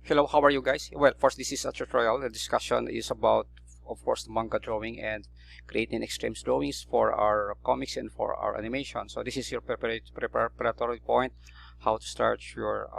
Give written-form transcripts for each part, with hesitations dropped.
Hello, how are you guys? Well, first, this is a tutorial. The discussion is about, of course, manga drawing and creating extreme drawings for our comics and for our animation. So this is your preparatory point, how to start your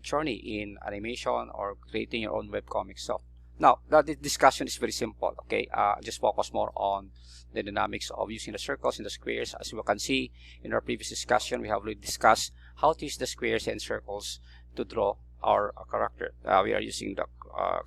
journey in animation or creating your own webcomic. So now that the discussion is very simple. Okay, just focus more on the dynamics of using the circles and the squares. As you can see in our previous discussion, we have already discussed how to use the squares and circles to draw our character. We are using the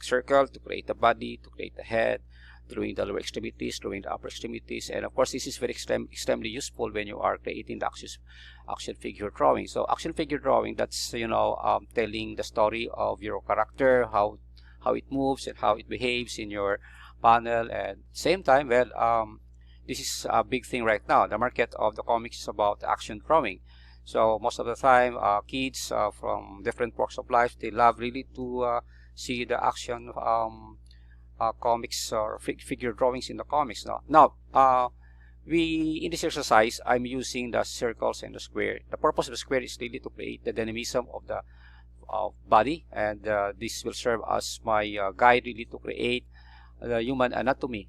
circle to create the body, to create the head, drawing the lower extremities, drawing the upper extremities, and of course this is very extremely useful when you are creating the action figure drawing. So action figure drawing, that's telling the story of your character, how it moves and how it behaves in your panel. And same time, well, this is a big thing right now. The market of the comics is about action drawing. So most of the time, kids from different walks of life, they love really to see the action comics or figure drawings in the comics. Now, in this exercise, I'm using the circles and the square. The purpose of the square is really to create the dynamism of the body, and this will serve as my guide really to create the human anatomy.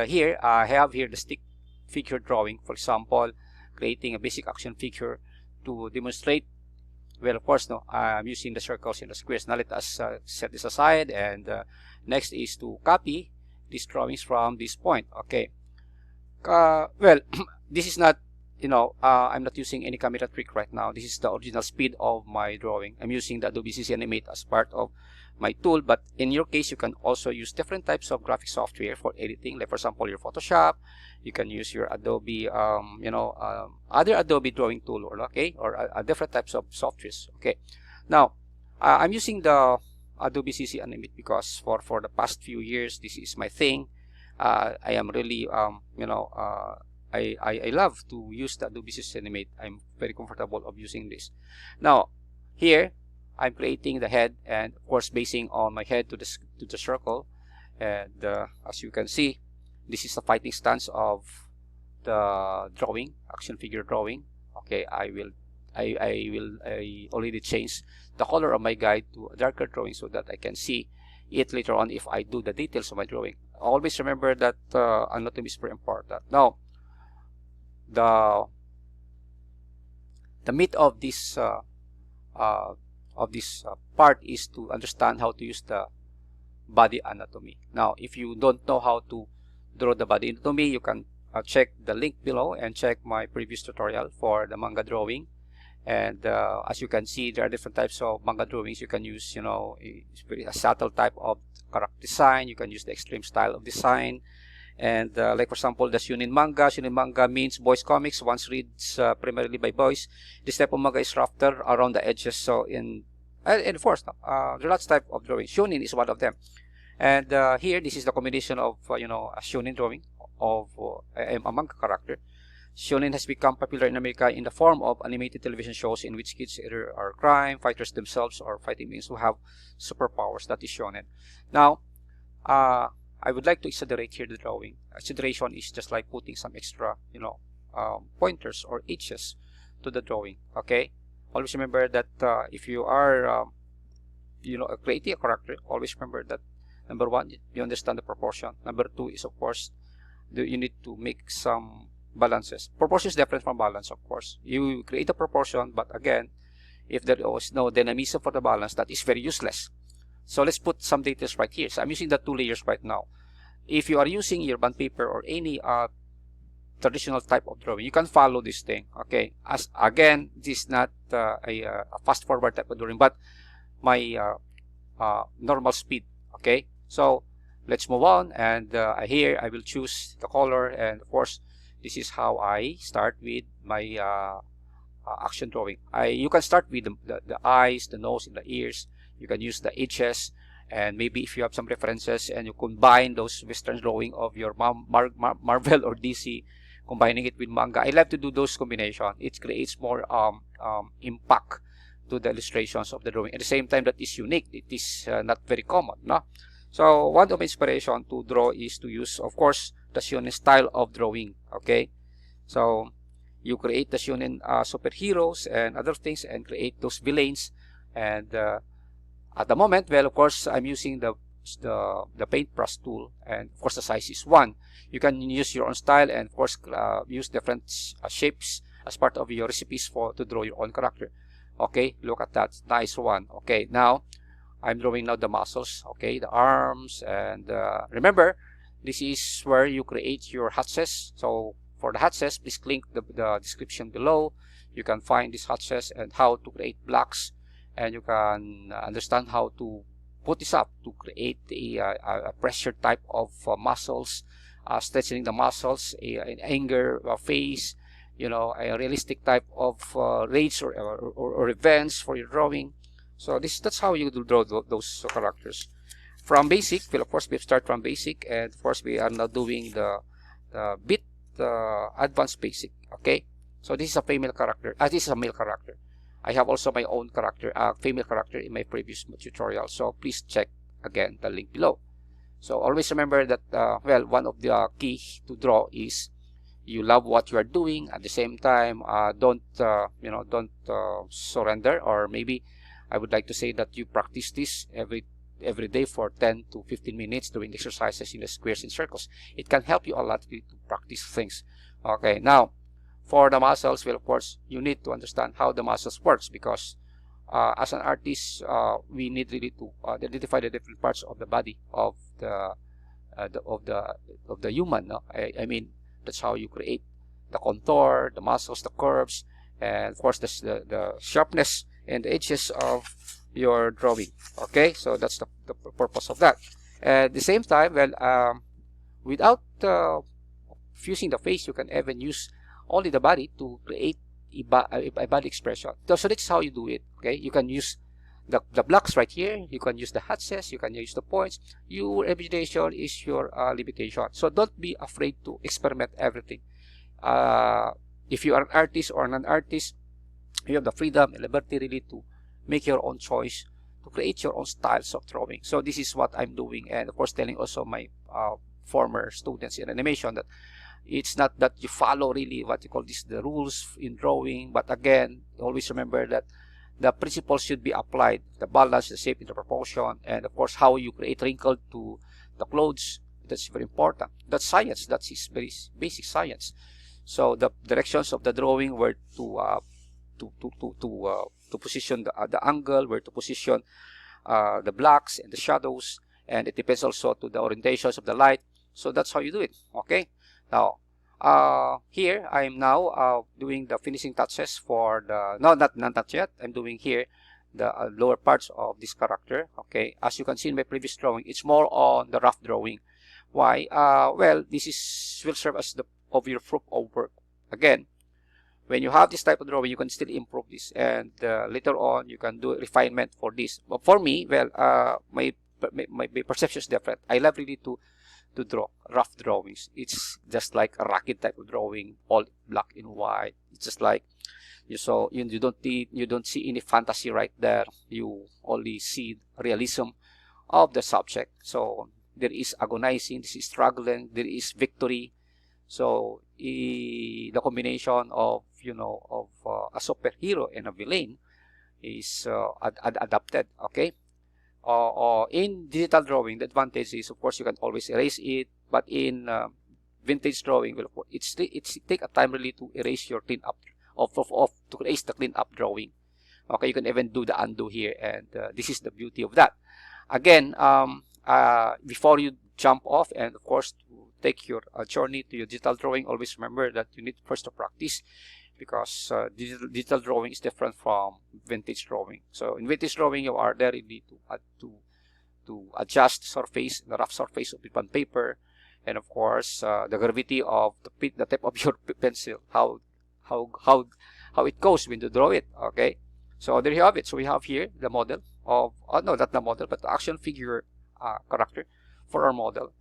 Here I have here the stick figure drawing, for example, creating a basic action figure to demonstrate. Well, of course, I'm using the circles and the squares. Now let us set this aside, and next is to copy these drawings from this point. Okay. Well, this is not, I'm not using any camera trick right now. This is the original speed of my drawing. I'm using the Adobe CC Animate as part of my tool, but in your case, you can also use different types of graphic software for editing. Like for example, your Photoshop. You can use your Adobe, other Adobe drawing tool, or different types of softwares. Okay. Now, I'm using the Adobe CC Animate because for the past few years, this is my thing. I am really, I love to use the Adobe CC Animate. I'm very comfortable of using this. Now, here, I'm creating the head, and of course basing on my head to the circle, and as you can see, this is the fighting stance of the drawing, action figure drawing. Okay, I already changed the color of my guide to a darker drawing so that I can see it later on if I do the details of my drawing. Always remember that anatomy is very important. Now, the meat of this part is to understand how to use the body anatomy. Now, if you don't know how to draw the body anatomy, you can check the link below and check my previous tutorial for the manga drawing. And as you can see, there are different types of manga drawings. You can use, a subtle type of character design. You can use the extreme style of design. And like for example, the Shonen manga. Shonen manga means boys comics. Once reads primarily by boys. This type of manga is rougher around the edges. So and of course, there are lots of type of drawing. Shonen is one of them. And here, this is the combination of a Shonen drawing of a manga character. Shonen has become popular in America in the form of animated television shows in which kids either are crime fighters themselves or fighting beings who have superpowers. That is Shonen. Now, I would like to exaggerate here the drawing. Exaggeration is just like putting some extra, pointers or H's to the drawing. Okay. Always remember that if you are, creating a character, always remember that number one, you understand the proportion. Number two is, of course, you need to make some balances. Proportion is different from balance, of course. You create a proportion, but again, if there is no dynamism for the balance, that is very useless. So let's put some details right here. So I'm using the two layers right now. If you are using your bond paper or any traditional type of drawing, you can follow this thing. Okay. As again, this is not a fast forward type of drawing, but my normal speed. Okay. So let's move on, and here I will choose the color, and of course this is how I start with my action drawing. You can start with the eyes, the nose, and the ears. You can use the edges, and maybe if you have some references and you combine those Western drawing of your Marvel or DC, combining it with manga. I love to do those combination. It creates more impact to the illustrations of the drawing. At the same time, that is unique. It is not very common, no? So one of my inspiration to draw is to use, of course, the Shonen style of drawing. Okay, so you create the Shonen superheroes and other things, and create those villains, and At the moment, well, of course, I'm using the paintbrush tool, and of course the size is 1. You can use your own style, and of course use different shapes as part of your recipes to draw your own character. Okay, look at that, nice one. Okay, now I'm drawing now the muscles, okay, the arms, and remember, this is where you create your hatches. So for the hatches, please click the description below. You can find these hatches and how to create blocks, and you can understand how to put this up to create a pressure type of muscles, stretching the muscles, an anger face, you know, a realistic type of rage or revenge for your drawing. So that's how you draw those characters. From basic, well, of course, we start from basic, and of course, we are now doing the bit advanced basic. Okay, so this is a female character. This is a male character. I have also my own character, female character, in my previous tutorial. So please check again the link below. So always remember that well, one of the key to draw is you love what you are doing. At the same time, don't surrender, or maybe I would like to say that you practice this every day for 10 to 15 minutes doing exercises in the squares and circles. It can help you a lot to practice things. Okay, now for the muscles, well, of course, you need to understand how the muscles works, because as an artist, we need really to identify the different parts of the body of the human. No? I mean, that's how you create the contour, the muscles, the curves, and of course the sharpness and the edges of your drawing. Okay, so that's the purpose of that. At the same time, well, without fusing the face, you can even use only the body to create a body expression. So that's how you do it. Okay, you can use the blocks right here, you can use the hatches, you can use the points. Your imagination is your limitation. So don't be afraid to experiment everything. If you are an artist or an artist, you have the freedom and liberty really to make your own choice, to create your own styles of drawing. So this is what I'm doing, and of course telling also my former students in animation that it's not that you follow really what you call the rules in drawing, but again, always remember that the principles should be applied: the balance, the shape, and the proportion, and of course how you create wrinkle to the clothes. That's very important. That's science. That is very basic science. So the directions of the drawing were to position the angle, where to position the blacks and the shadows, and it depends also to the orientations of the light. So that's how you do it. Okay, now here I am now doing the finishing touches for the not yet. I'm doing here the lower parts of this character. Okay, as you can see in my previous drawing, it's more on the rough drawing. Why? Well, this will serve as the of your proof of work. Again, when you have this type of drawing, you can still improve this, and later on you can do refinement for this. But for me, well, my perception is different. I love really to draw rough drawings. It's just like a racket type of drawing, all black and white. It's just like you don't see any fantasy right there. You only see realism of the subject. So there is agonizing, there is struggling, there is victory. So the combination of a superhero and a villain is adapted. Okay. In digital drawing, the advantage is, of course, you can always erase it. But in vintage drawing, well, it's take a time really to erase your clean up to erase the clean up drawing. Okay, you can even do the undo here, and this is the beauty of that. Again, before you jump off, and of course to take your journey to your digital drawing, always remember that you need first to practice, because digital drawing is different from vintage drawing. So in vintage drawing, you are there really to adjust the surface, the rough surface of the paper, and of course the gravity of the tip of your pencil, how it goes when you draw it. Okay, so there you have it. So we have here the model of no, not the model, but the action figure character for our model.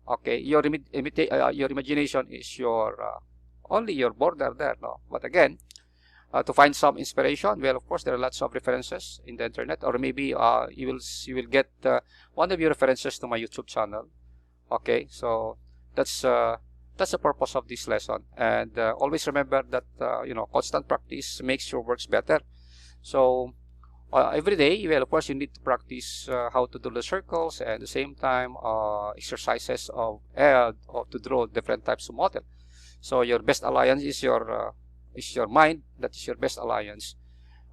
Okay, your imagination is your only your border there, no? But again, to find some inspiration, well, of course, there are lots of references in the internet, or maybe you will get one of your references to my YouTube channel. Okay, so that's the purpose of this lesson, and always remember that constant practice makes your works better. So every day, well, of course, you need to practice how to draw the circles, and at the same time exercises of to draw different types of model. So your best alliance is your mind. That is your best alliance.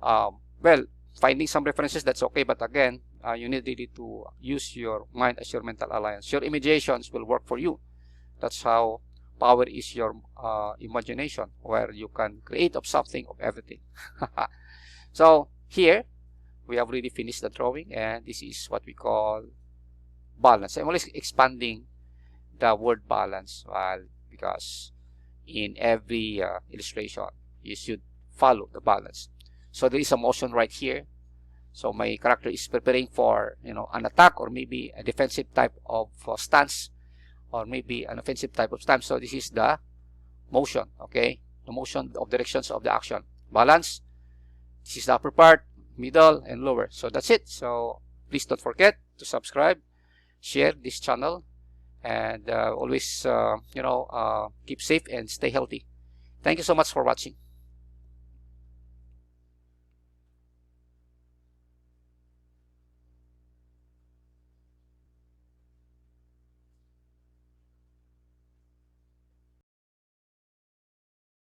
Well, finding some references, that's okay, but again, you need really to use your mind as your mental alliance. Your imaginations will work for you. That's how power is your imagination, where you can create of something, of everything. So here we have already finished the drawing, and this is what we call balance. I'm always expanding the word balance, because in every illustration you should follow the balance. So there is a motion right here. So my character is preparing for, an attack, or maybe a defensive type of stance, or maybe an offensive type of stance. So this is the motion, okay? The motion of directions of the action. Balance. This is the upper part, middle, and lower. So that's it. So please don't forget to subscribe, share this channel, and always, keep safe and stay healthy. Thank you so much for watching.